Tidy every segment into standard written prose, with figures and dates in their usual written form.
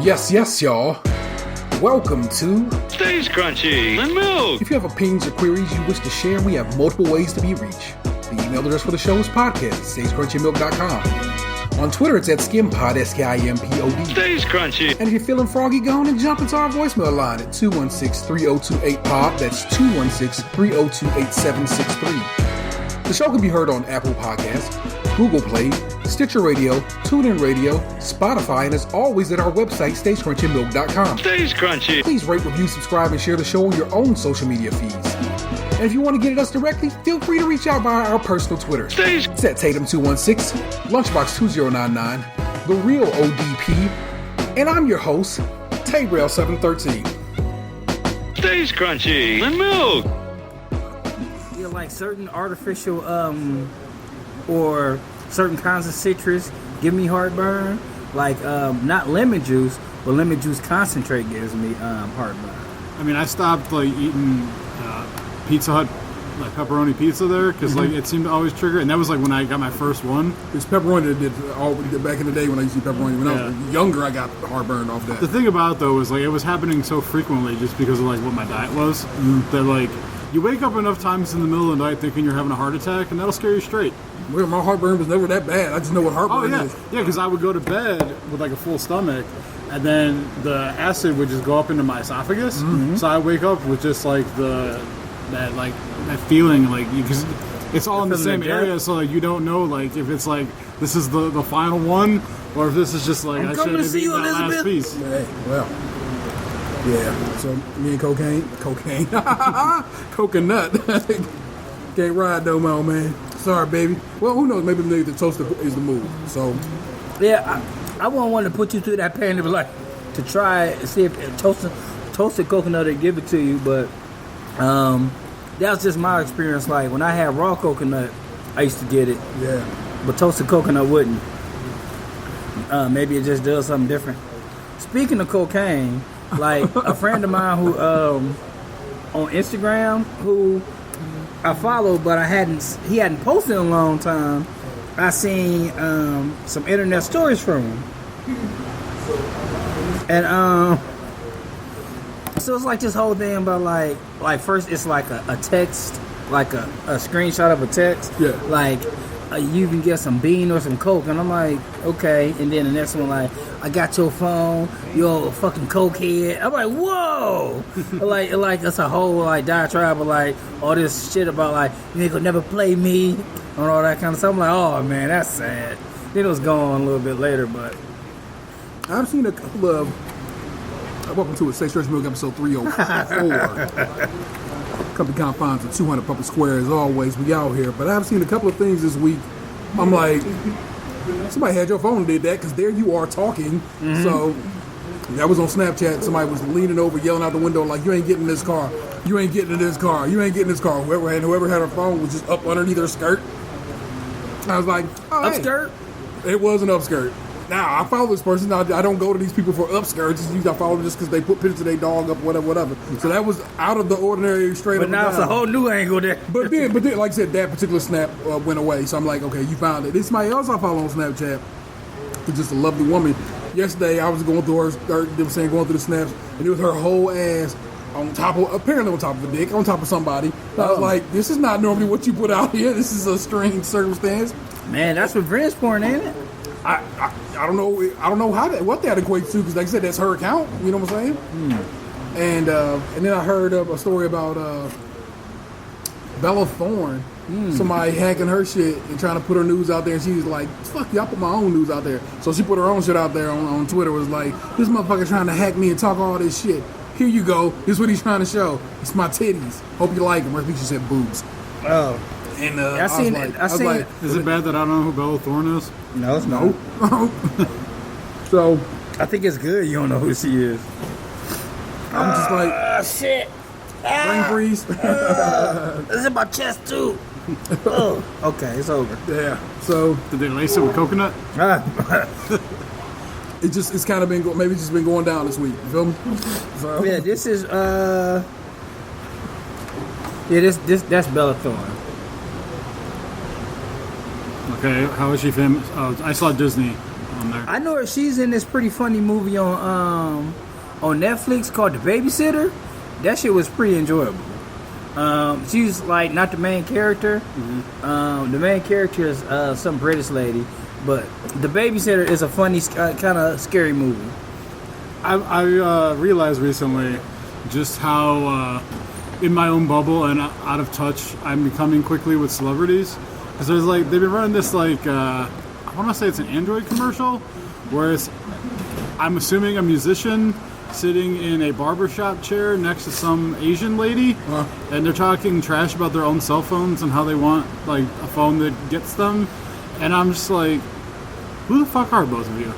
Yes, y'all. Welcome to Stays Krunchy and Milk. If you have opinions or queries you wish to share, we have multiple ways to be reached. The email address for the show is podcast@stayscrunchyandmilk.com. On Twitter, it's at skimpod, SKIMPOD. Stays Krunchy. And if you're feeling froggy, go on and jump into our voicemail line at 216-3028-POD. That's 216-3028-7763. The show can be heard on Apple Podcasts, Google Play, Stitcher Radio, TuneIn Radio, Spotify, and as always at our website, stayscrunchyandmilk.com. Stays Krunchy. Please rate, review, subscribe, and share the show on your own social media feeds. And if you want to get at us directly, feel free to reach out via our personal Twitter. Stays. It's at Tatum216, Lunchbox2099, The Real ODP, and I'm your host, Tabrail713. Stays Krunchy and Milk. Yeah, like certain artificial or certain kinds of citrus give me heartburn. Like not lemon juice, but lemon juice concentrate gives me heartburn. I mean, I stopped like eating Pizza Hut like pepperoni pizza there because like it seemed to always trigger, and that was like when I got my first one. It's pepperoni that did all back in the day when I used to eat pepperoni. When I was younger, I got heartburn off that. The thing about it, though, is like it was happening so frequently just because of like what my diet was that like you wake up enough times in the middle of the night thinking you're having a heart attack, and that'll scare you straight. Well, my heartburn was never that bad. I just know what heartburn is. Yeah, because I would go to bed with like a full stomach, and then the acid would just go up into my esophagus. So I wake up with just like that feeling, like because it's all in the same area, so like you don't know like if it's like this is the final one or if this is just like I should have eaten that last piece. Hey, well, yeah. So me and cocaine, coconut. Can't ride no more, man. Sorry, baby. Well, who knows? Maybe the toaster is the move. So Yeah, I won't want to put you through that pain of like to try and see if toasted coconut would give it to you, but that was just my experience. Like when I had raw coconut, I used to get it. Yeah. But toasted coconut wouldn't. Maybe it just does something different. Speaking of cocaine, like a friend of mine who on Instagram who I followed, but he hadn't posted in a long time. I seen some internet stories from him, and so it's like this whole thing about like first it's like a text, like a screenshot of a text, like you can get some bean or some coke, and I'm like, okay, and then the next one like, I got your phone, you're a fucking cokehead. I'm like, whoa, like it's a whole like diatribe of like all this shit about like you ain't gonna never play me and all that kind of stuff. I'm like, oh man, that's sad. Then it was gone a little bit later, but I've seen a couple of. Welcome to a Sex Church Milk episode 304. Company confines of 200 Public Square as always. We out here, but I've seen a couple of things this week. I'm like, somebody had your phone and did that because there you are talking. So that was on Snapchat. Somebody was leaning over, yelling out the window like, "You ain't getting in this car. You ain't getting in this car. You ain't getting in this car." Whoever had her phone was just up underneath her skirt. I was like, oh, upskirt. Hey. It was an upskirt. Now, I follow this person. I don't go to these people for upskirts. I follow them just because they put pictures of their dog up, whatever. So that was out of the ordinary, straight up. But now it's a whole new angle there. But then, like I said, that particular snap went away. So I'm like, okay, you found it. There's somebody else I follow on Snapchat. It's just a lovely woman. Yesterday, I was going through going through the snaps, and it was her whole ass apparently on top of a dick, on top of somebody. I was like, this is not normally what you put out here. This is a strange circumstance. Man, that's revenge porn, ain't it? I don't know what that equates to because like I said, that's her account. You know what I'm saying? And then I heard a story about Bella Thorne, somebody hacking her shit and trying to put her news out there, and she was like, "Fuck you, I put my own news out there." So she put her own shit out there on Twitter. Was like, "This motherfucker trying to hack me and talk all this shit. Here you go. This is what he's trying to show. It's my titties. Hope you like them." Or I think she said boobs. Oh. And I seen it. Is it bad that I don't know who Bella Thorne is? No, it's not. So I think it's good you don't know who she is. I'm just like, shit. Brain freeze. It's in my chest too. Oh, okay, it's over. Yeah. So did they lace it with coconut? It's kind of been maybe it's just been going down this week. You feel me? So. Yeah, this is that's Bella Thorne. Okay, how is she famous? Oh, I saw Disney on there. I know her. She's in this pretty funny movie on Netflix called The Babysitter. That shit was pretty enjoyable. She's like not the main character. The main character is some British lady, but The Babysitter is a funny, kind of scary movie. I realized recently just how in my own bubble and out of touch I'm becoming quickly with celebrities. Because there's like they've been running this like I want to say it's an Android commercial, where it's I'm assuming a musician sitting in a barbershop chair next to some Asian lady, and they're talking trash about their own cell phones and how they want like a phone that gets them, and I'm just like, who the fuck are both of you?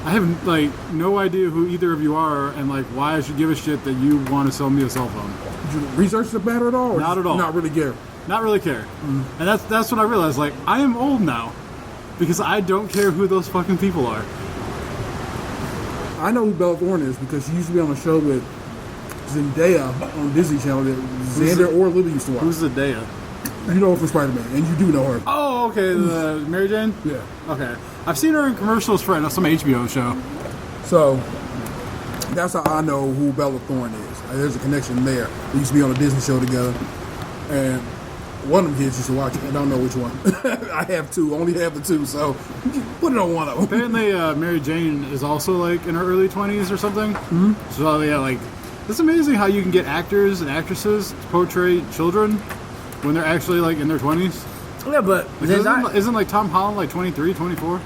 I have like no idea who either of you are, and like why I should give a shit that you want to sell me a cell phone. Did you research the matter at all? Or Not at all. Not really care. Not really care. And that's what I realized. Like I am old now because I don't care who those fucking people are. I know who Bella Thorne is because she used to be on a show with Zendaya on Disney Channel that Xander or Lily used to watch. Who's Zendaya? You know her from Spider-Man, and you do know her. Oh, okay, the Mary Jane? Yeah. Okay. I've seen her in commercials for some HBO show. So that's how I know who Bella Thorne is. There's a connection there. They used to be on a Disney show together, and one of them kids used to watch it. I don't know which one. I have two. Only have the two, so put it on one of them. Apparently, Mary Jane is also like in her early 20s or something. Mm-hmm. So yeah, like it's amazing how you can get actors and actresses to portray children when they're actually like in their 20s. Yeah, but Isn't like Tom Holland like 23, 24?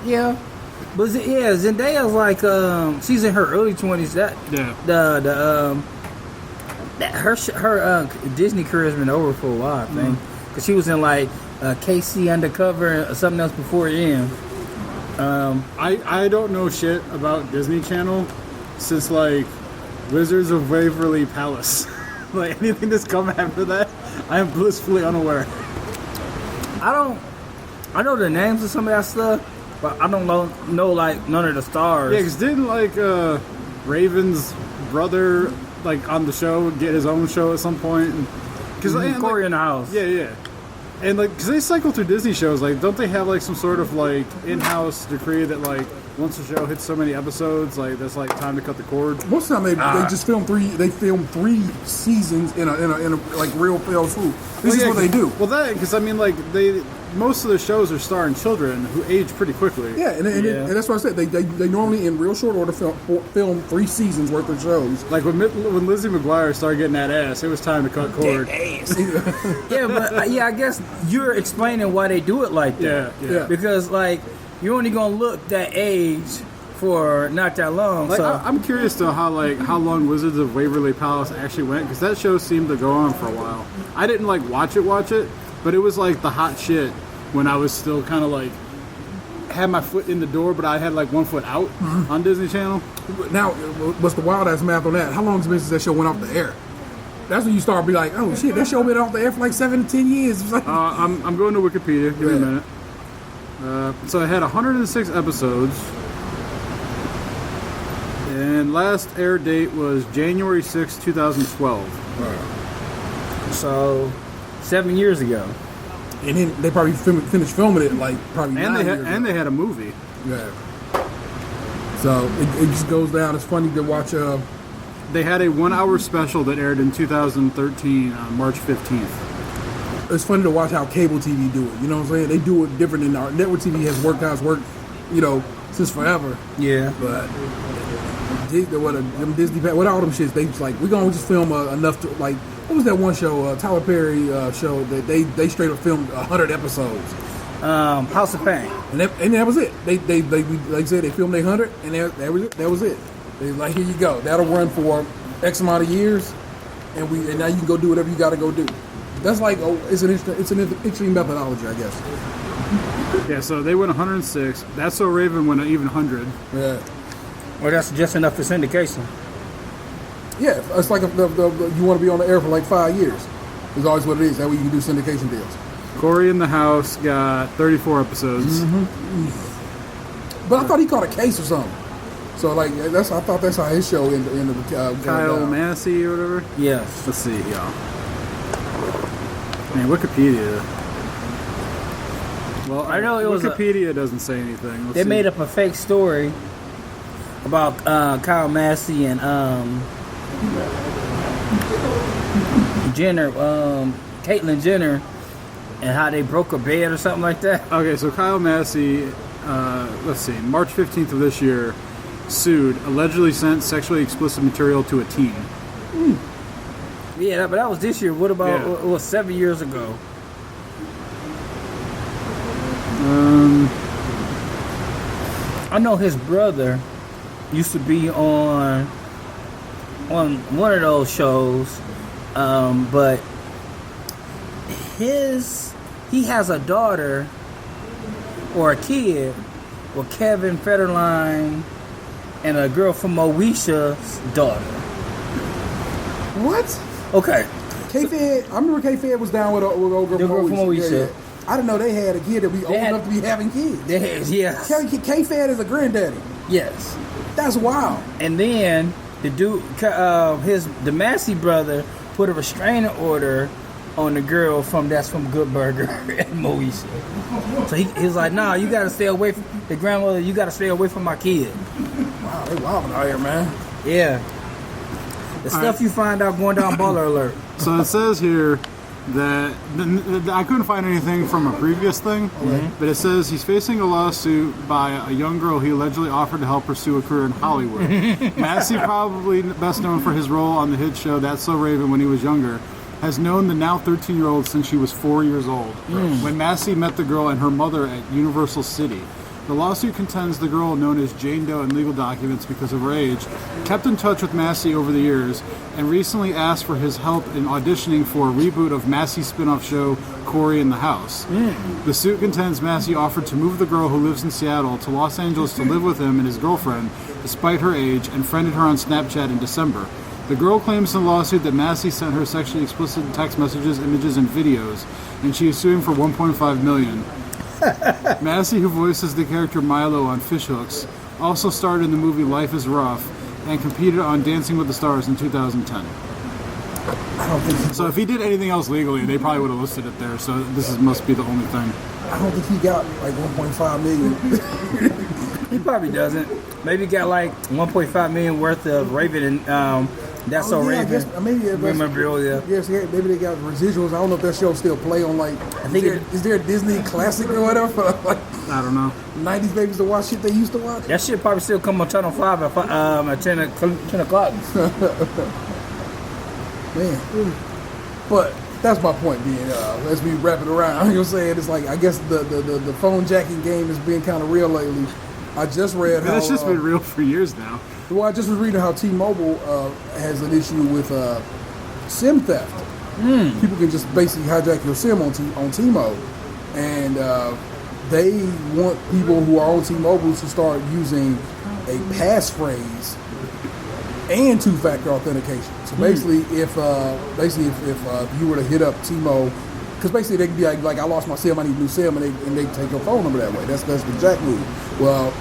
Yeah, but Zendaya's like she's in her early 20s. Her Disney career has been over for a while, I think, because she was in like KC Undercover and something else before then. I don't know shit about Disney Channel since like Wizards of Waverly Palace. Like anything that's come after that, I am blissfully unaware. I know the names of some of that stuff, but I don't know like none of the stars. Yeah, because didn't like Raven's brother like on the show get his own show at some point? Because Corey in the House. Yeah. And like, because they cycle through Disney shows, like, don't they have like some sort of like in-house decree that like once the show hits so many episodes, like that's like time to cut the cord? Most of the time they just film three. They film 3 seasons in a like real film swoop. This is what they do. Well, because I mean, like most of the shows are starring children who age pretty quickly. Yeah, and that's what I said. They normally in real short order film 3 seasons worth of shows. Like when Lizzie McGuire started getting that ass, it was time to cut cord. Yeah, but I guess you're explaining why they do it like that. Yeah. Because like you're only gonna look that age for not that long. Like, so I'm curious to how long Wizards of Waverly Palace actually went, because that show seemed to go on for a while. I didn't like watch it, but it was like the hot shit when I was still kind of like had my foot in the door, but I had like one foot out on Disney Channel. Now, what's the wild ass math on that? How long has it been since that show went off the air? That's when you start to be like, oh shit, that show been off the air for like 7 to 10 years. It's like, I'm going to Wikipedia. Give me a minute. So it had 106 episodes, and last air date was January 6, 2012. So 7 years ago. And then they probably finished filming it like probably 9 years ago. And they had a movie. Yeah. So it just goes down. It's funny to watch. They had a 1-hour special that aired in 2013 on March 15th. It's funny to watch how cable TV do it. You know what I'm saying? They do it different than our network TV has worked how it's worked, since forever. Yeah. But them Disney, what all them shits, they just like, we're going to just film enough to, like, what was that one show, Tyler Perry show that they straight up filmed 100 episodes. House of Pain. And that was it. They like I said, they filmed 100 and that was it. They like, here you go. That'll run for X amount of years, and now you can go do whatever you got to go do. That's like, it's an interesting methodology, I guess. Yeah, so they went 106. That's So Raven went even 100. Yeah. Or that's just enough for syndication. Yeah, it's like you want to be on the air for like 5 years. It's always what it is. That way you can do syndication deals. Corey in the House got 34 episodes. Mm-hmm. But I thought he caught a case or something. So like I thought that's how his show ended. Kyle Massey or whatever. Yes. Let's see, y'all. Man, Wikipedia. Well, I know it was Wikipedia doesn't say anything. Let's They see. made up a fake story about Kyle Massey and Jenner, Caitlyn Jenner, and how they broke a bed or something like that. Okay, so Kyle Massey, let's see, March 15th of this year, sued, allegedly sent sexually explicit material to a teen. Yeah, but that was this year. What about Yeah. it was 7 years ago? I know his brother used to be on one of those shows, but he has a daughter or a kid with Kevin Federline and a girl from Moesha's daughter. What? Okay, K-Fed, I remember K-Fed was down with old girl The girl from from Moesha. Moesha. I didn't know they had a kid that be old had- enough to be having kids. yes, K-Fed is a granddaddy. yes. That's wild. And then the dude, the Massey brother, put a restraining order on the girl from Good Burger and Moesha. So he's like, nah, you gotta stay away from the grandmother. You gotta stay away from my kid. Wow, they wilding out here, man. Yeah, the stuff you find out going down Baller Alert. So it says here that I couldn't find anything from a previous thing, but it says he's facing a lawsuit by a young girl he allegedly offered to help pursue a career in Hollywood. Massey, probably best known for his role on the hit show That's So Raven when he was younger, has known the now 13-year-old since she was 4 years old, when Massey met the girl and her mother at Universal City. The lawsuit contends the girl, known as Jane Doe in legal documents because of her age, kept in touch with Massey over the years and recently asked for his help in auditioning for a reboot of Massey's spin-off show, Corey in the House. The suit contends Massey offered to move the girl who lives in Seattle to Los Angeles to live with him and his girlfriend, despite her age, and friended her on Snapchat in December. The girl claims in the lawsuit that Massey sent her sexually explicit text messages, images, and videos, and she is suing for $1.5 million. Massey, who voices the character Milo on Fishhooks, also starred in the movie Life is Rough and competed on Dancing with the Stars in 2010. I don't think So if he did anything else legally, they probably would have listed it there, so this must be the only thing. I don't think he got like 1.5 million. He probably doesn't. Maybe he got like 1.5 million worth of Raven and That's So yeah, I Raven. guess, maybe Memorabilia. Yes, yeah, maybe they got residuals. I don't know if that show still play on like. Is there a Disney classic or whatever for like I don't know. 90s babies to watch shit they used to watch? That shit probably still come on Channel 5 at 10 o'clock. Man. But that's my point being, as we wrap it around, you know what I'm saying? It's like, I guess the phone jacking game is being kind of real lately. I just read how... That's just been real for years now. Well, I just was reading how T-Mobile has an issue with SIM theft. People can just basically hijack your SIM on T-Mobile. And they want people who are on T-Mobile to start using a passphrase and two-factor authentication. So basically, if you were to hit up T-Mobile, because basically they can be like I lost my SIM, I need a new SIM, and they take your phone number that way. That's the jack move. Well,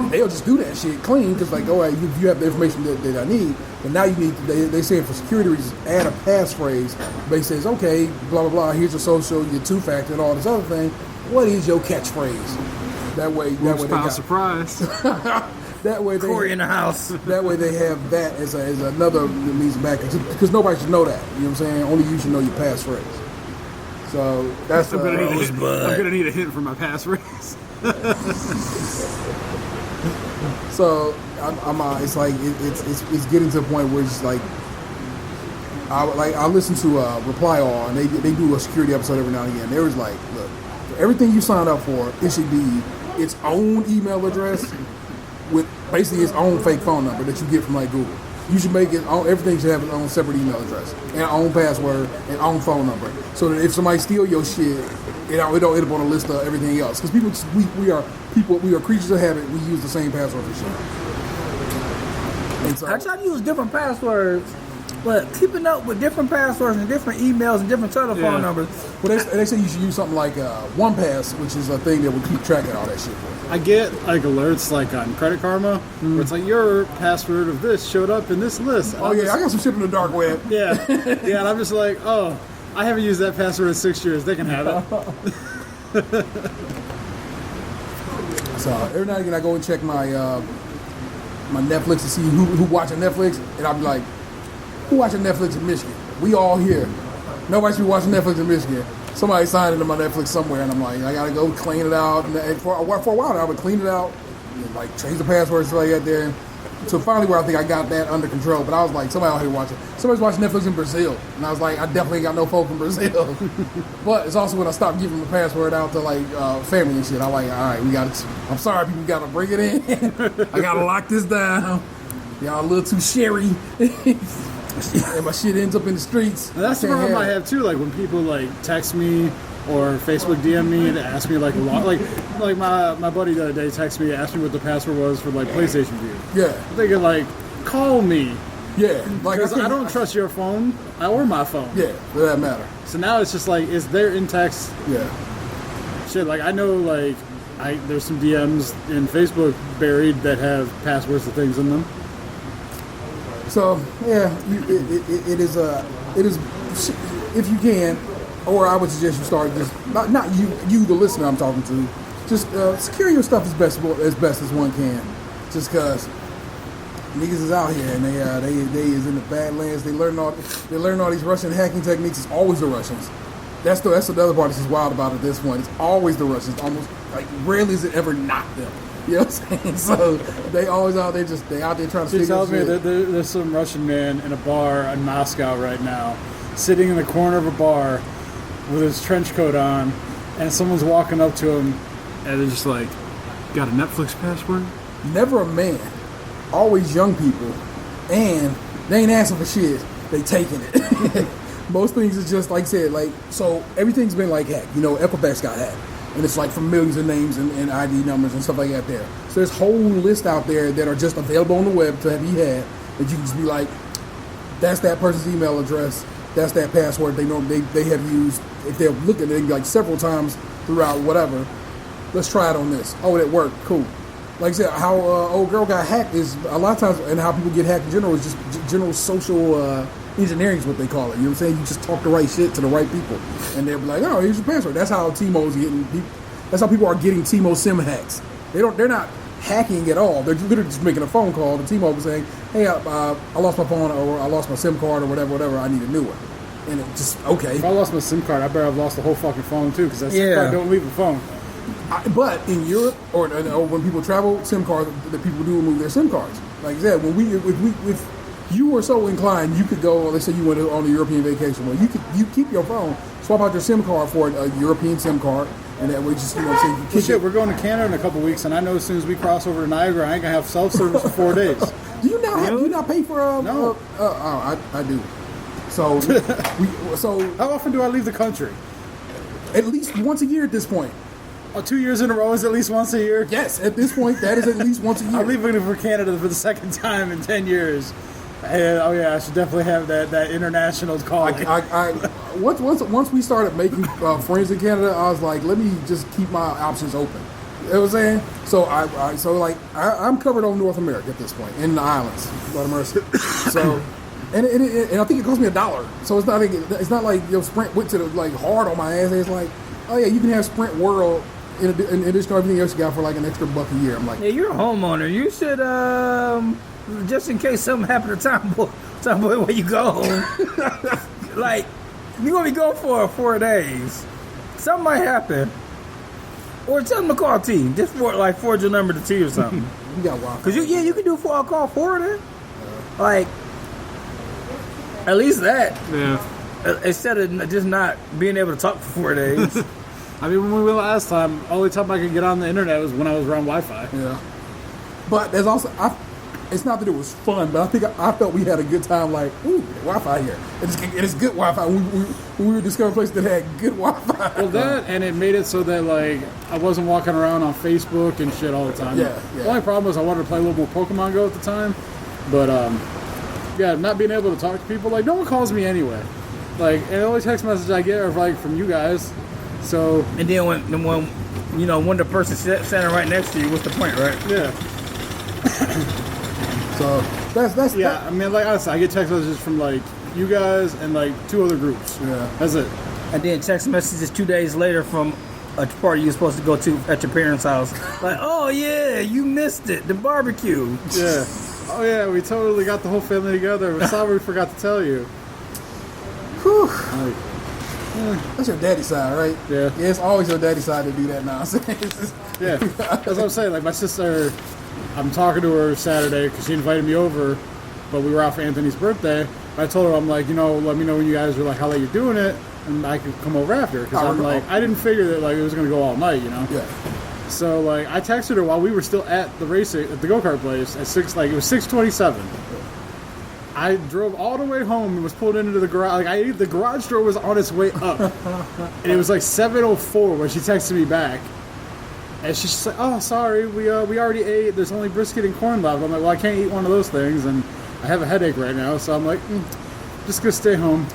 they'll just do that shit clean because like, all right, you have the information that I need, but now you need they say for security reasons add a passphrase. Basically says okay, blah blah blah. Here's your social, your two-factor, and all this other thing. What is your catchphrase? That way they got surprise. That way they Corey in the house. That way they have that as another means of backup because nobody should know that. You know what I'm saying? Only you should know your passphrase. So that's I'm gonna need a hint for my passphrase. So I'm it's like it's getting to the point where it's like I listen to Reply All and they do a security episode every now and again. There was like, look, everything you sign up for, it should be its own email address with basically its own fake phone number that you get from like Google. You should make it everything should have its own separate email address and own password and own phone number, so that if somebody steal your shit, it don't end up on a list of everything else. Because we are creatures of habit. We use the same password for shit. And so, I try to use different passwords, but keeping up with different passwords and different emails and different telephone numbers. well, they say you should use something like OnePass, which is a thing that will keep track of all that shit for you. I get like alerts like on Credit Karma where it's like your password of this showed up in this list. I got some shit in the dark web. Yeah, and I'm just like, oh, I haven't used that password in 6 years. They can have it. So every now and again I go and check my my Netflix to see who watching Netflix, and I'll be like, who watching Netflix in Michigan? We all here. Nobody should be watching Netflix in Michigan. Somebody signed into my Netflix somewhere, and I'm like, I gotta go clean it out. And for a while, I would clean it out, and like change the passwords so I got there. So finally, where I think I got that under control. But I was like, somebody out here watching. Somebody's watching Netflix in Brazil, and I was like, I definitely got no folk in Brazil. But it's also when I stopped giving the password out to like family and shit. I'm like, all right, we got to. I'm sorry, people got to bring it in. I gotta lock this down. Y'all a little too sherry. And my shit ends up in the streets. And that's the problem I have too. Like when people like text me or Facebook DM me and ask me like my buddy the other day texted me, asked me what the password was for like PlayStation View. Yeah, I'm thinking like, call me. Yeah, like because I don't trust your phone or my phone. Yeah, for that matter. So now it's just like, is there in text? Yeah. Shit, like I know like there's some DMs in Facebook buried that have passwords to things in them. So yeah, it is if you can, or I would suggest you start just not you the listener I'm talking to, just secure your stuff as best as one can, just because niggas is out here and they is in the Badlands. They learn all these Russian hacking techniques. It's always the Russians. That's the other part that's just wild about it. This one, it's always the Russians. Almost like rarely is it ever not them. You know what I'm saying? So they always out there, they out there trying to figure out. She tells me that there's some Russian man in a bar in Moscow right now, sitting in the corner of a bar with his trench coat on, and someone's walking up to him, and they're just like, "Got a Netflix password?" Never a man, always young people, and they ain't asking for shit. They taking it. Most things is just like I said, like so everything's been like hacked. You know, Equifax got hacked. And it's like for millions of names and ID numbers and stuff like that there. So there's whole list out there that are just available on the web to be had that you can just be like, that's that person's email address, that's that password they know they have used. If they're looking at it like several times throughout whatever, let's try it on this. Oh, it worked, cool. Like I said, how old girl got hacked is a lot of times, and how people get hacked in general is just general social engineering is what they call it. You know what I'm saying? You just talk the right shit to the right people, and they'll be like, "Oh, here's your password." That's how T-Mobile's getting. That's how people are getting T-Mobile SIM hacks. They're not hacking at all. They're literally just making a phone call to T-Mobile saying, "Hey, I lost my phone, or I lost my SIM card, or whatever. I need a new one." And it just okay. If I lost my SIM card, I better have lost the whole fucking phone too, because that SIM card don't leave the phone. But in Europe, or when people travel, SIM cards, the people do remove their SIM cards. Like I said, if you were so inclined, you could go. Let's say you went on a European vacation. Well, you keep your phone, swap out your SIM card for a European SIM card, and that way, just so you can kick it. We're going to Canada in a couple weeks, and I know as soon as we cross over to Niagara, I ain't gonna have self service for 4 days. Do you not pay for? No. I do. So how often do I leave the country? At least once a year at this point. 2 years in a row is at least once a year? Yes, at this point, that is at least once a year. I'm leaving for Canada for the second time in 10 years. And, I should definitely have that international calling. Once we started making friends in Canada, I was like, let me just keep my options open. You know what I'm saying? So I'm covered on North America at this point, in the islands. Lord of mercy. So, and I think it cost me $1. So it's not like Sprint went to the hard on my ass. It's like, oh yeah, you can have Sprint World in addition to everything else you got for like an extra $1 a year. I'm like, yeah, you're a homeowner. You should just in case something happened to Tom Boy when you go home. Like, you're gonna be gone for 4 days. Something might happen. Or tell them to call T. Just forge your number to T or something. You got Wi-Fi. Cause you can do I'll call forwarding. Like, at least that. Yeah. Instead of just not being able to talk for 4 days. I mean, when we went last time, only time I could get on the internet was when I was around Wi-Fi. Yeah. But there's also, it's not that it was fun, but I think I felt we had a good time. Like, ooh, Wi-Fi here. It's good Wi-Fi. We were discovering places that had good Wi-Fi. Well, that, and it made it so that I wasn't walking around on Facebook and shit all the time. Yeah. The only problem was I wanted to play a little more Pokemon Go at the time, but not being able to talk to people. No one calls me anyway. And the only text message I get are from you guys. So, and then when the person standing right next to you, what's the point, right? Yeah. So that's yeah. I mean, honestly, I get text messages from you guys and 2 other groups. Yeah, that's it. And then text messages 2 days later from a party you're supposed to go to at your parents' house. Like, oh yeah, you missed it, the barbecue. Yeah. Oh yeah, we totally got the whole family together. We're sorry we forgot to tell you. Whew. Like, That's your daddy side, right? Yeah. Yeah, it's always your daddy side to do that nonsense. yeah, that's what I'm saying. Like my sister, I'm talking to her Saturday because she invited me over, but we were out for Anthony's birthday. I told her, I'm like, let me know when you guys are like, how late you're doing it, and I could come over after. Because I'm like, I didn't figure that like it was gonna go all night, Yeah. So like, I texted her while we were still at the go-kart place at 6. Like it was 6:27. I drove all the way home and was pulled into the garage. Like the garage door was on its way up, and it was like 7:04 when she texted me back, and she's just like, "Oh, sorry, we already ate. There's only brisket and corn left." I'm like, "Well, I can't eat one of those things, and I have a headache right now, so I'm like, just gonna stay home."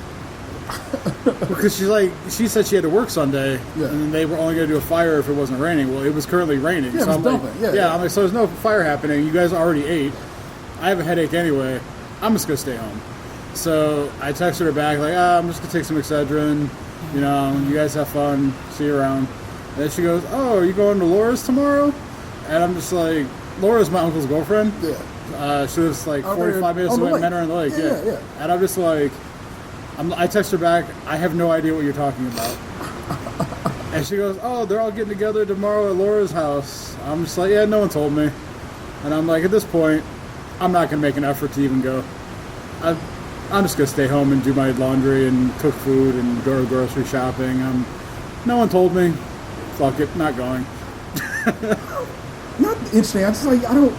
Because she said she had to work Sunday, and they were only gonna do a fire if it wasn't raining. Well, it was currently raining, Yeah, so it was dumping. Yeah. I'm like, so there's no fire happening. You guys already ate. I have a headache anyway. I'm just gonna stay home. So I texted her back like, I'm just gonna take some Excedrin. You guys have fun. See you around. And then she goes, "Oh, are you going to Laura's tomorrow?" And I'm just like, Laura's my uncle's girlfriend. Yeah. She lives like 45 minutes away from Menor in the Lake. Yeah. And I'm just like, I text her back, I have no idea what you're talking about. And she goes, "Oh, they're all getting together tomorrow at Laura's house." I'm just like, yeah, no one told me. And I'm like, at this point, I'm not going to make an effort to even go. I'm just going to stay home and do my laundry and cook food and go grocery shopping. No one told me. Fuck it, not going. Not interesting. I'm just like, I don't.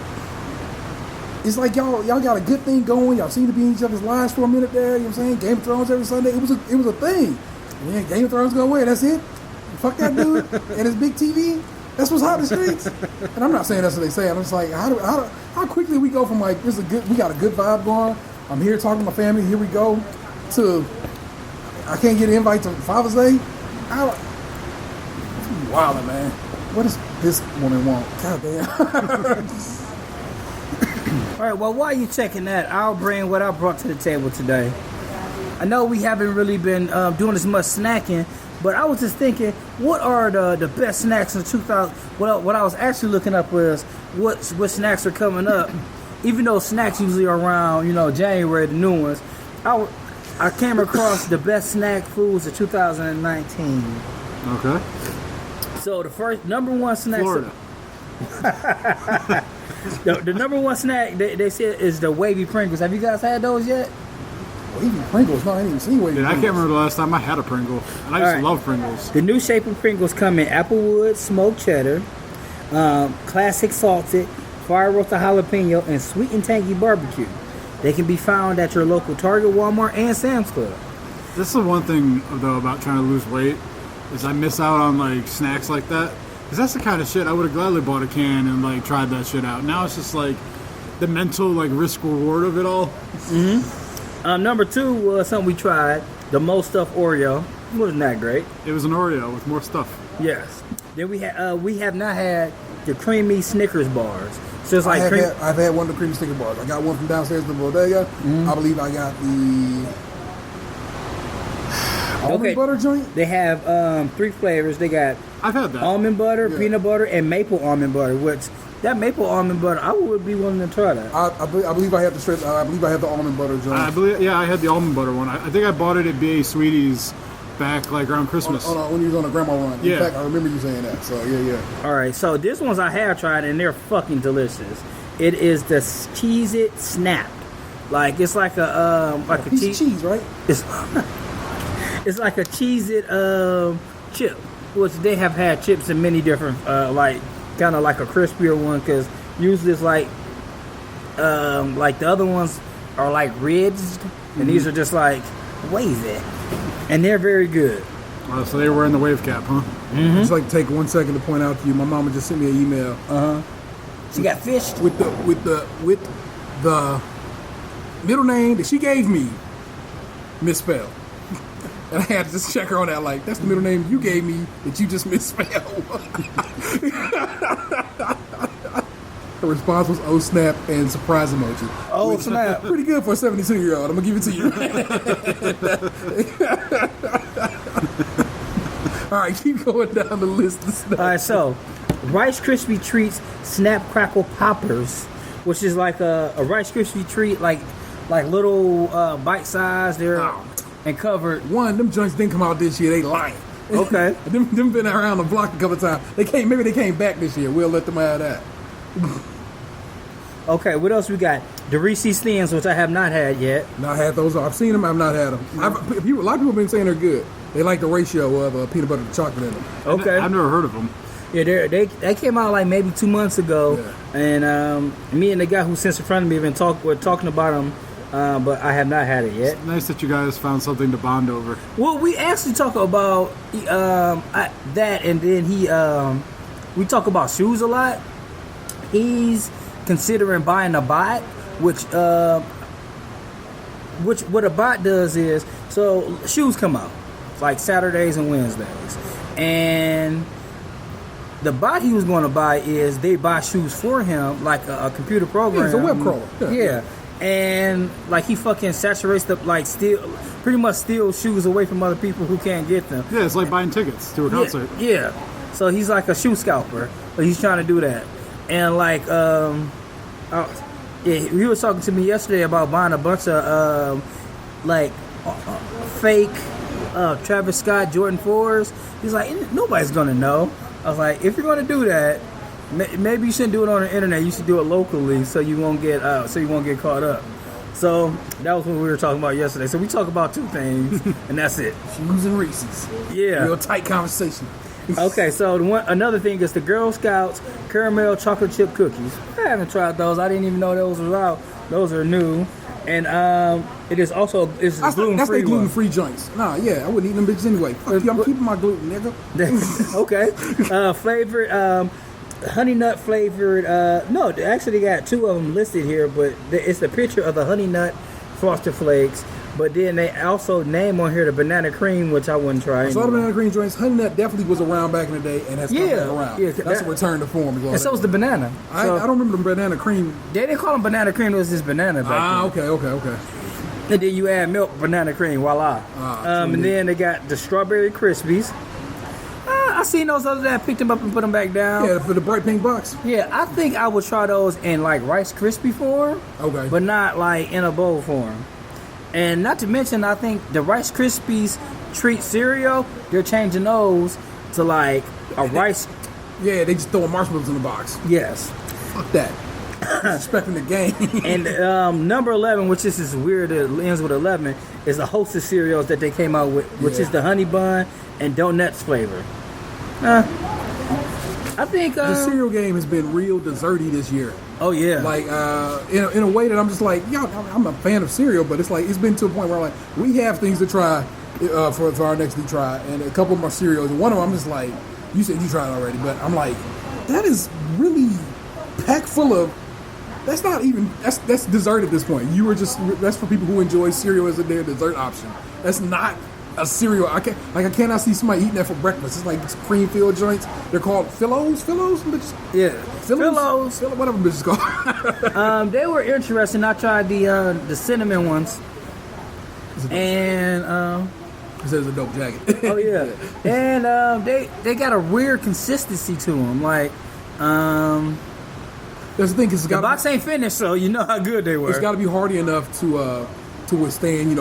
It's like y'all got a good thing going. Y'all seem to be in each other's lives for a minute there. You know what I'm saying? Game of Thrones every Sunday. It was a thing. And then Game of Thrones go away. That's it. Fuck that dude and his big TV. That's what's hot in the streets. And I'm not saying that's what they say. I'm just like, how quickly we go from like we got a good vibe going. I'm here talking to my family. Here we go. To I can't get an invite to Father's Day. Wildin', man. What does this woman want? God damn. All right, well, while you're checking that, I'll bring what I brought to the table today. I know we haven't really been doing as much snacking, but I was just thinking, what are the best snacks in 2000? What I was actually looking up was what snacks are coming up. Even though snacks usually are around, January, the new ones. I came across the best snack foods of 2019. Okay. So the first number one snack. Florida. The number one snack they said is the wavy Pringles. Have you guys had those yet? Wavy Pringles? No, I ain't even seen wavy Dude, I Pringles. can't remember the last time I had a Pringle. And I used to love Pringles. The new shape of Pringles come in applewood, smoked cheddar, classic salted, fire roasted jalapeno, and sweet and tangy barbecue. They can be found at your local Target, Walmart, and Sam's Club. This is the one thing, though, about trying to lose weight, is I miss out on, like, snacks like that. Because that's the kind of shit I would have gladly bought a can and, like, tried that shit out. Now it's just, like, the mental, like, risk-reward of it all. Mm-hmm. Number two was something we tried, the most stuffed Oreo. It wasn't that great. It was an Oreo with more stuff. Yes. Then we have not had the creamy Snickers bars. So it's like I've had one of the creamy Snickers bars. I got one from downstairs in the bodega. Mm-hmm. I believe I got the almond butter joint. They have 3 flavors. They got I've had that. Almond butter, peanut butter, and maple almond butter. Which that maple almond butter, I would be willing to try that. I believe I have the almond butter joint. I had the almond butter one. I think I bought it at B.A. Sweetie's back like around Christmas. When you was on a grandma run. In fact, I remember you saying that. So yeah. All right, so this ones I have tried and they're fucking delicious. It is the Cheez-It Snap. Like it's like a piece of cheese, right? It's like a Cheez-It chip, which they have had chips in many different like kind of like a crispier one, because usually it's like the other ones are like ridged, and these are just like wavy, and they're very good. So they were in the wave cap, huh? Mm-hmm. Just like to take 1 second to point out to you, my mama just sent me an email. She got fished with the middle name that she gave me misspelled. And I had to just check her on that, like, that's the middle name you gave me that you just misspelled. Her response was, "Oh snap," and surprise emoji. Oh snap. Pretty good for a 72-year-old. I'm going to give it to you. All right, keep going down the list of snacks. All right, so Rice Krispie Treats Snap Crackle Poppers, which is like a Rice Krispie treat, like little bite size. They're and covered. One, them joints didn't come out this year. They lying. Okay. them been around the block a couple of times. Maybe they came back this year. We'll let them have that. Okay, what else we got? The Reese's Thins, which I have not had yet. Not had those. I've seen them. I've not had them. A lot of people have been saying they're good. They like the ratio of peanut butter to chocolate in them. Okay. I've never heard of them. Yeah, they came out like maybe 2 months ago, and me and the guy who sits in front of me were talking about them, but I have not had it yet. It's nice that you guys found something to bond over. Well, we actually talk about that, and then we talk about shoes a lot. He's considering buying a bot, which what a bot does is, so shoes come out like Saturdays and Wednesdays, and the bot he was going to buy is they buy shoes for him, like a computer program. Yeah, it's a web crawler. Yeah. And like he fucking saturates pretty much steals shoes away from other people who can't get them. Yeah, it's like buying tickets to a concert. Yeah. So he's like a shoe scalper, but he's trying to do that. And like, he was talking to me yesterday about buying a bunch of fake Travis Scott Jordan 4s. He's like, nobody's gonna know. I was like, if you're gonna do that, maybe you shouldn't do it on the internet. You should do it locally, so you won't get caught up. So that was what we were talking about yesterday. So we talk about two things, and that's it. Shoes and Reese's. Yeah. Real tight conversation. Okay, so another thing is the Girl Scouts caramel chocolate chip cookies. I haven't tried those. I didn't even know those were out. Those are new, and it is also gluten free. That's their gluten free joints. Nah, yeah, I wouldn't eat them bitches anyway. Fuck you, I'm keeping my gluten, nigga. Okay, flavored honey nut flavored. No, actually they got two of them listed here, but it's the picture of the honey nut Frosted Flakes. But then they also name on here the banana cream, which I wouldn't try. I saw the banana cream joints. Honey nut definitely was around back in the day and has come back around. Yeah, that's a return to form. And so was the banana. I don't remember the banana cream. They didn't call them banana cream. It was just banana back then. Okay. And then you add milk, banana cream, voila. And then they got the strawberry Krispies. I seen those other day. I picked them up and put them back down. Yeah, for the bright pink box. Yeah, I think I would try those in like Rice Krispie form. Okay. But not like in a bowl form. And not to mention, I think the Rice Krispies treat cereal, they're changing those to like a rice. Yeah, they just throwing marshmallows in the box. Yes. Fuck that. Respecting the game. And number 11, which is weird, it ends with 11, is the Hostess cereals that they came out with, which is the honey bun and donuts flavor. I think the cereal game has been real desserty this year. Oh yeah, like in a way that I'm just like, yo, I'm a fan of cereal, but it's like it's been to a point where like we have things to try for our next new try, and a couple of my cereals, and one of them I'm just like, you said you tried it already, but I'm like, that is really packed full of. That's not even that's dessert at this point. That's for people who enjoy cereal as their dessert option. That's not a cereal. I cannot see somebody eating that for breakfast. It's like cream filled joints. They're called Phillos. Yeah, Phillos. Whatever bitches called. They were interesting. I tried the cinnamon ones, and it says a dope jacket. Oh yeah, and they got a weird consistency to them. Like that's the thing. Cause the box ain't finished, so you know how good they were. It's got to be hardy enough to withstand,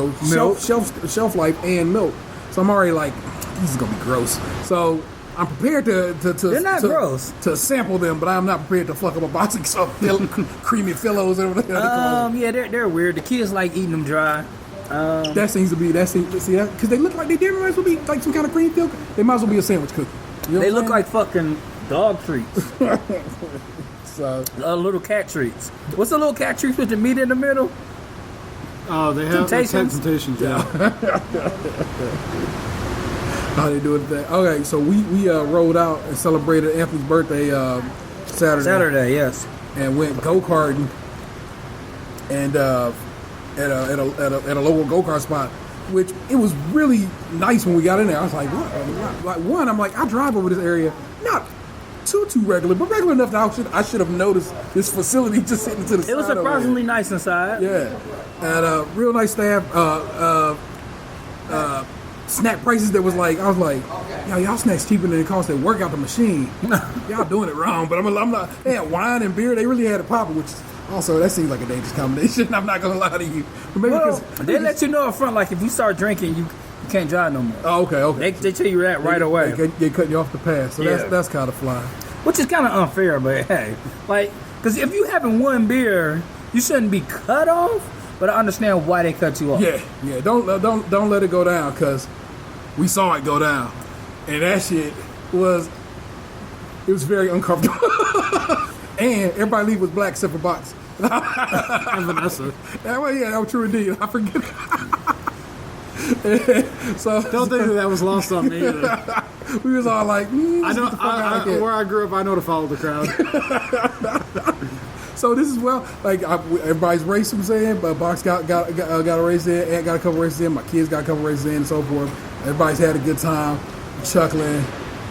shelf life and milk. So I'm already like, this is gonna be gross. So I'm prepared to they're not gross to sample them, but I'm not prepared to fuck up a box of creamy Phillos or whatever. Yeah, they're weird. The kids like eating them dry. That seems to be because they look like they might as well be like some kind of cream filled. They might as well be a sandwich cookie. You know they look like fucking dog treats. So little cat treats. What's the little cat treats with the meat in the middle? Oh, they have Temptations, yeah. How they do it today? Okay, so we rolled out and celebrated Anthony's birthday Saturday. Yes. And went go-karting and at a local go-kart spot, which it was really nice when we got in there. I was like, what? Like one, I'm like, I drive over this area, not too regular, but regular enough that I should have noticed this facility just sitting to the side. It was surprisingly nice inside. Yeah. And real nice staff. snack prices that was like, I was like, yo, y'all snacks cheaper than it costs to work out the machine. Y'all doing it wrong, but I'm not. They had wine and beer. They really had it popping, which also that seems like a dangerous combination. I'm not gonna lie to you. But maybe they let you know up front, like if you start drinking, you can't drive no more. Oh, okay. They tell you that right away. They cut you off the pass, so that's kind of fly. Which is kind of unfair, but hey, like, because if you having one beer, you shouldn't be cut off. But I understand why they cut you off. Yeah. Don't let it go down, because we saw it go down, and that shit was very uncomfortable. And everybody leave with black except for Box And Vanessa. That was true indeed. I forget. So Don't think that was lost on me either. we was all like, I know where I grew up. I know to follow the crowd. So this is everybody's racing. I'm saying, but Box got a race in, Ant got a couple races in, my kids got a couple races in, and so forth. Everybody's had a good time, chuckling,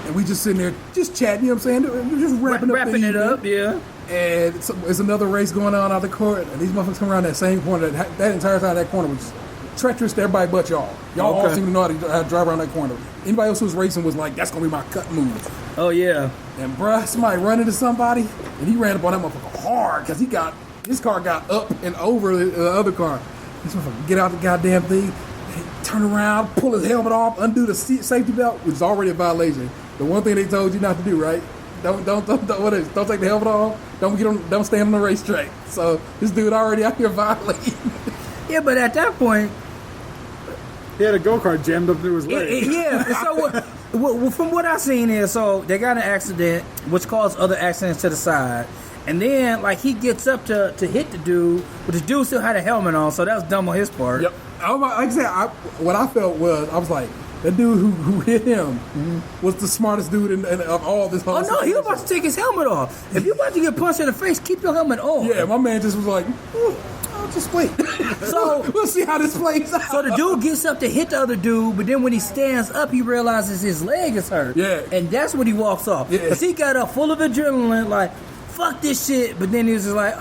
and we just sitting there just chatting. You know what I'm saying? We're just wrapping it up. Yeah. And it's another race going on out the court, and these motherfuckers come around that same corner. That entire side of that corner was treacherous to everybody but y'all. Y'all all seem to know how to drive around that corner. Anybody else who was racing was like, that's gonna be my cut move. Oh yeah. And bruh, somebody run into somebody, and he ran up on that motherfucker hard, because his car got up and over the other car. This motherfucker get out the goddamn thing, turn around, pull his helmet off, undo the safety belt, which is already a violation. The one thing they told you not to do, right? Don't take the helmet off. Don't stand on the racetrack. So this dude already out here violating. Yeah, but at that point, he had a go-kart jammed up through his leg. So from what I've seen is, so they got an accident, which caused other accidents to the side. And then, like, he gets up to hit the dude, but the dude still had a helmet on, so that was dumb on his part. Yep. Like I said, what I felt was, I was like, that dude who hit him was the smartest dude of all this whole situation. He was about to take his helmet off. If you're about to get punched in the face, keep your helmet on. Yeah, my man just was like, I'll just wait. So we'll see how this plays out. So the dude gets up to hit the other dude, but then when he stands up, he realizes his leg is hurt. Yeah. And that's when he walks off. Because he got up full of adrenaline, like, fuck this shit. But then he was just like,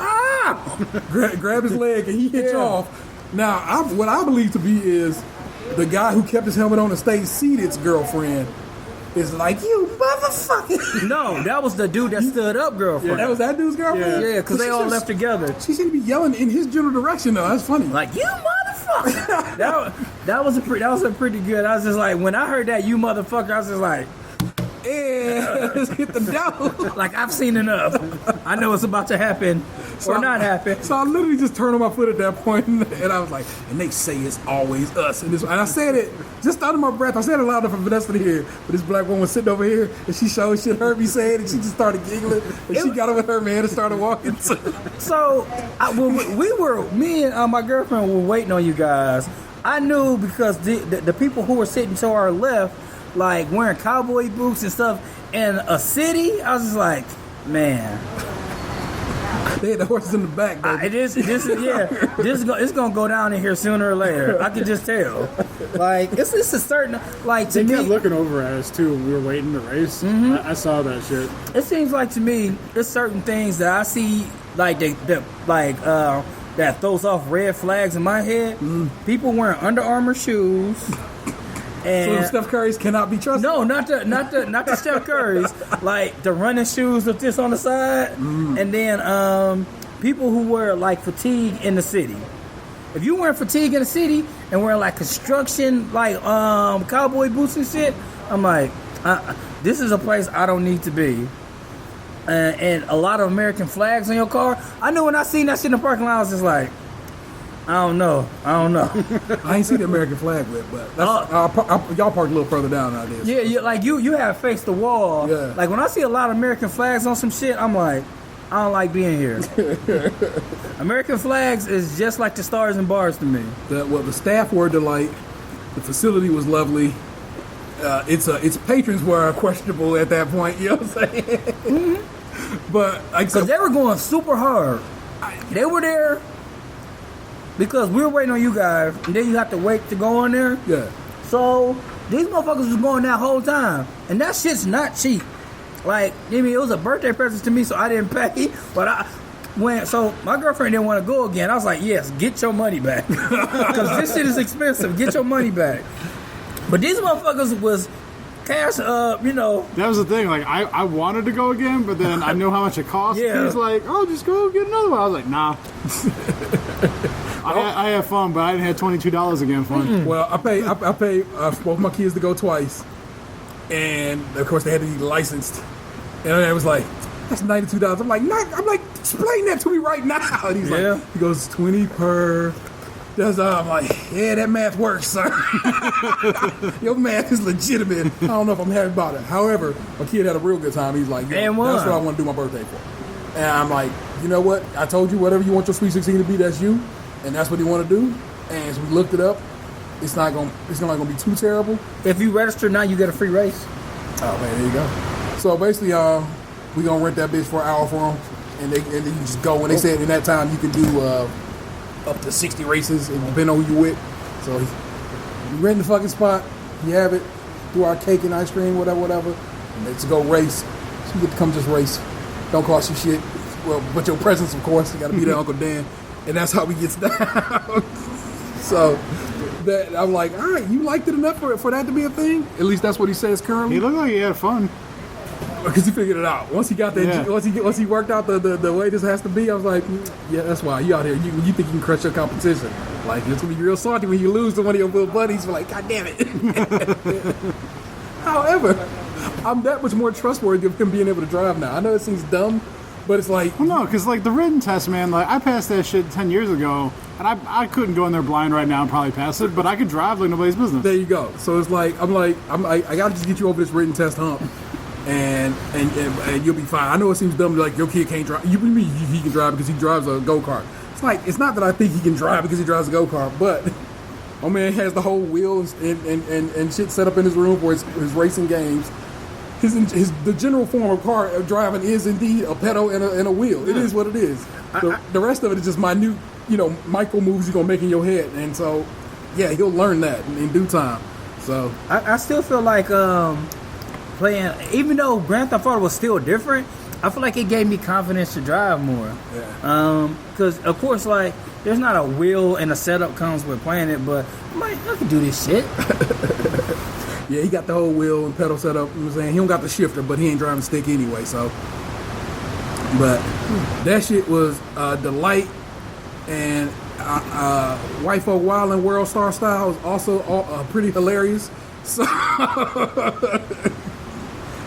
grab his leg, and he hits off. Now, what I believe to be is the guy who kept his helmet on and stayed seated's girlfriend is like, you motherfucker. No, that was the dude that stood up girlfriend. Yeah, that was that dude's girlfriend? Yeah, because they all left together. She seemed to be yelling in his general direction, though. That's funny. Like, you motherfucker. that was a pretty good. I was just like, when I heard that, you motherfucker, I was just like, yeah, let's hit the dough. Like, I've seen enough. I know it's about to happen or not happen. So I literally just turned on my foot at that point, and I was like, and they say it's always us. And I said it just under my breath. I said it loud enough for Vanessa to hear. But this black woman was sitting over here, and she heard me say it, and she just started giggling. And she got over her man and started walking. So me and my girlfriend were waiting on you guys. I knew because the people who were sitting to our left, like wearing cowboy boots and stuff in a city, I was just like, man. They had the horses in the back, though. It's gonna go down in here sooner or later. I can just tell. Like it's a certain like to they me. kept looking over at us too when we were waiting to race. Mm-hmm. I saw that shit. It seems like to me, there's certain things that I see like that throws off red flags in my head. People wearing Under Armour shoes. And so Steph Curry's cannot be trusted? No, not the Steph Curry's. Like the running shoes with this on the side. And then people who wear like fatigue in the city. If you wear fatigue in the city and wear like construction, like cowboy boots and shit, I'm like, this is a place I don't need to be. And a lot of American flags on your car. I knew when I seen that shit in the parking lot, I was just like, I don't know. I ain't seen the American flag lit, but y'all park a little further down nowadays. Yeah, like you have faced the wall. Yeah. Like when I see a lot of American flags on some shit, I'm like, I don't like being here. American flags is just like the stars and bars to me. The staff were a delight. The facility was lovely. Its patrons were questionable at that point. You know what I'm saying? Mm-hmm. But because they were going super hard. They were there because we were waiting on you guys, and then you have to wait to go on there. Yeah. So these motherfuckers was going that whole time, and that shit's not cheap. Like, I mean, it was a birthday present to me, so I didn't pay. But so my girlfriend didn't want to go again. I was like, yes, get your money back, because this shit is expensive. Get your money back. But these motherfuckers was cash up, you know. That was the thing. Like, I wanted to go again, but then I know how much it cost. Yeah. He's like, oh, just go get another one. I was like, nah. I had fun, but I didn't have $22 again fun. Well, I pay both my kids to go twice, and of course they had to be licensed. And I was like, that's $92. I'm like, explain that to me right now. And he's like, he goes 20 per. I'm like, yeah, that math works, sir. Your math is legitimate. I don't know if I'm happy about it. However, my kid had a real good time. He's like, that's what I want to do my birthday for. And I'm like, you know what? I told you whatever you want your Sweet 16 to be, that's you. And that's what you want to do. And so we looked it up. It's not gonna be too terrible. If you register now, you get a free race. Oh man, there you go. So basically, we gonna rent that bitch for an hour for them, and then you just go. And they said in that time you can do up to 60 races, depending on who you with. So you rent the fucking spot, you have it, do our cake and ice cream, whatever, and let's go race. So you get to come just race. Don't cost you shit. Well, but your presence, of course. You got to be there, Uncle Dan, and that's how we get down. So that I'm like, all right, you liked it enough for that to be a thing. At least that's what he says currently. He looked like he had fun. Because he figured it out. Once he got that, Yeah. once he worked out the way this has to be, I was like, yeah, that's why you out here. You think you can crush your competition? Like it's gonna be real salty when you lose to one of your little buddies. You're like, God damn it. However, I'm that much more trustworthy of him being able to drive now. I know it seems dumb, but it's like, Well, no, because like the written test, man. Like I passed that shit 10 years ago, and I couldn't go in there blind right now and probably pass it, but I could drive like nobody's business. there you go. So it's like, I gotta just get you over this written test hump. And you'll be fine. I know it seems dumb, like your kid can't drive. You mean he can drive because he drives a go-kart. It's like, it's not that I think he can drive because he drives a go-kart, but my man has the whole wheel and shit set up in his room for his racing games. The general form of car driving is indeed a pedal and a wheel. It is what it is. The rest of it is just minute, micro moves you're gonna make in your head. And so, yeah, he'll learn that in due time. So I still feel like playing, even though Grand Theft Auto was still different, I feel like it gave me confidence to drive more. Yeah. Because of course, like, there's not a wheel and a setup comes with playing it, but I'm like, I can do this shit. Yeah, he got the whole wheel and pedal set up. You know what I'm saying? He don't got the shifter, but he ain't driving stick anyway, so. But that shit was a delight. And White Folk Wild and World Star Style was also pretty hilarious. So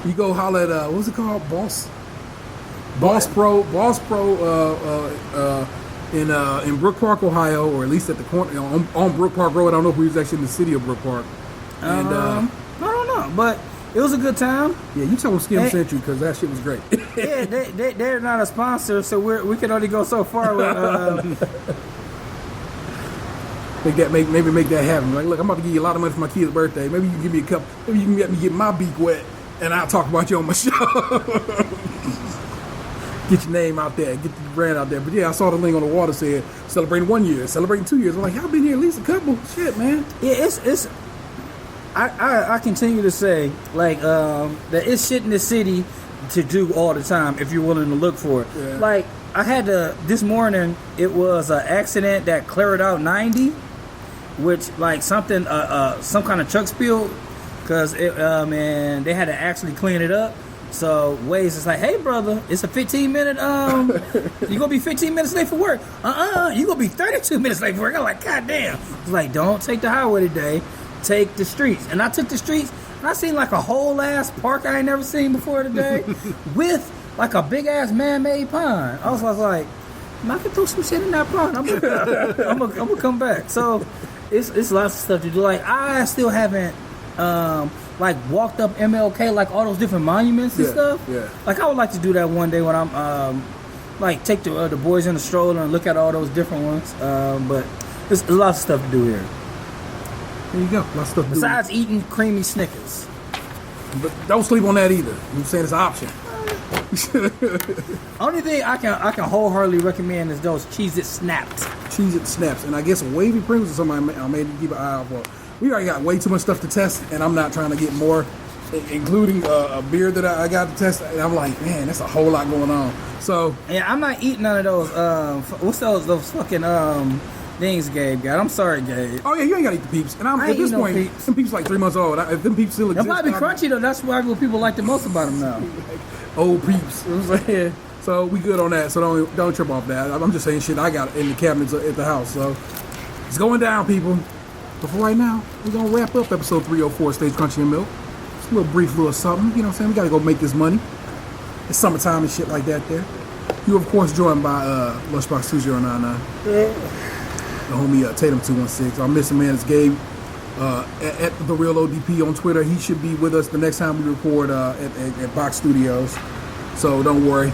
you go holler at what's it called? Boss Pro in Brook Park, Ohio, or at least at the corner on Brook Park Road. I don't know if we was actually in the city of Brook Park. And I don't know, but it was a good time. Yeah, you tell them Skim sent you because that shit was great. Yeah, they're not a sponsor, so we can only go so far with. Make that happen. Like, look, I'm about to give you a lot of money for my kid's birthday. Maybe you can give me a cup. Maybe you can let me get my beak wet, and I'll talk about you on my show. Get your name out there, get the brand out there. But yeah, I saw the link on the water said celebrating 1 year, celebrating 2 years. I'm like, y'all been here at least a couple. Shit, man. Yeah, it's. I continue to say like that it's shit in the city to do all the time if you're willing to look for it. Yeah. Like I had to this morning. It was an accident that cleared out 90. Which like something some kind of truck spilled because man they had to actually clean it up. So Waze is like, hey brother, it's a 15-minute you gonna be 15 minutes late for work. You gonna be 32 minutes late for work. I'm like, god damn. It's like, don't take the highway today, take the streets. And I took the streets and I seen like a whole ass park I ain't never seen before today with like a big ass man-made pond. I was like, I can throw some shit in that pond. I'm gonna come back. So it's lots of stuff to do. Like I still haven't like walked up MLK, like all those different monuments and stuff. Yeah. Like I would like to do that one day when I'm like take the boys in the stroller and look at all those different ones. But there's a lot of stuff to do here. There you go. Lots of stuff to do. Besides eating creamy Snickers. But don't sleep on that either. I'm saying it's an option. Only thing I can wholeheartedly recommend is those Cheez-It Snaps. Cheez-It Snaps. And I guess wavy Pringles is something I made to keep an eye out for. We already got way too much stuff to test, and I'm not trying to get more, including a beer that I got to test. And I'm like, man, that's a whole lot going on. So yeah, I'm not eating none of those. What's those fucking things Gabe got. I'm sorry, Gabe. Oh yeah, you ain't gotta eat the peeps. And I at ain't this eat no point, Peeps. them peeps like 3 months old. If them peeps still That exist, might be crunchy though. That's why what people like the most about them now. old peeps. You know what I'm saying? So we good on that. So don't trip off that. I'm just saying shit I got in the cabinets at the house. So it's going down, people. But for right now, we're gonna wrap up episode 304, Stage Krunchy and Milk. Just a little brief little something. You know what I'm saying? We gotta go make this money. It's summertime and shit like that there. You of course joined by Lunchbox 2099. The homie Tatum 216. Our missing man is Gabe at the Real ODP on Twitter. He should be with us the next time we record at Box Studios. So don't worry.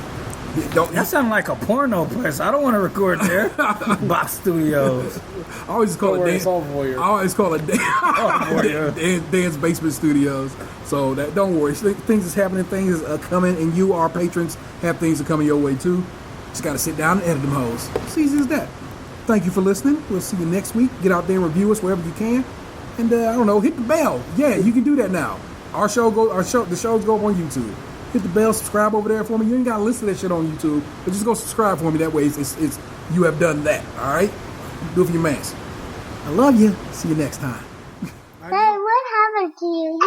That sounds like a porno place. I don't want to record there. Box Studios. I always call it dance. Voyeur. I always call it dance basement studios. So that don't worry. Things is happening. Things are coming, and you, our patrons, have things that coming your way too. Just got to sit down and edit them hoes. It's easy as that. Thank you for listening. We'll see you next week. Get out there and review us wherever you can. And I don't know, hit the bell. Yeah, you can do that now. The shows go up on YouTube. Hit the bell, subscribe over there for me. You ain't gotta listen to that shit on YouTube, but just go subscribe for me. That way, it's you have done that. All right, do it for your mans. I love you. See you next time. Hey, what happened to you?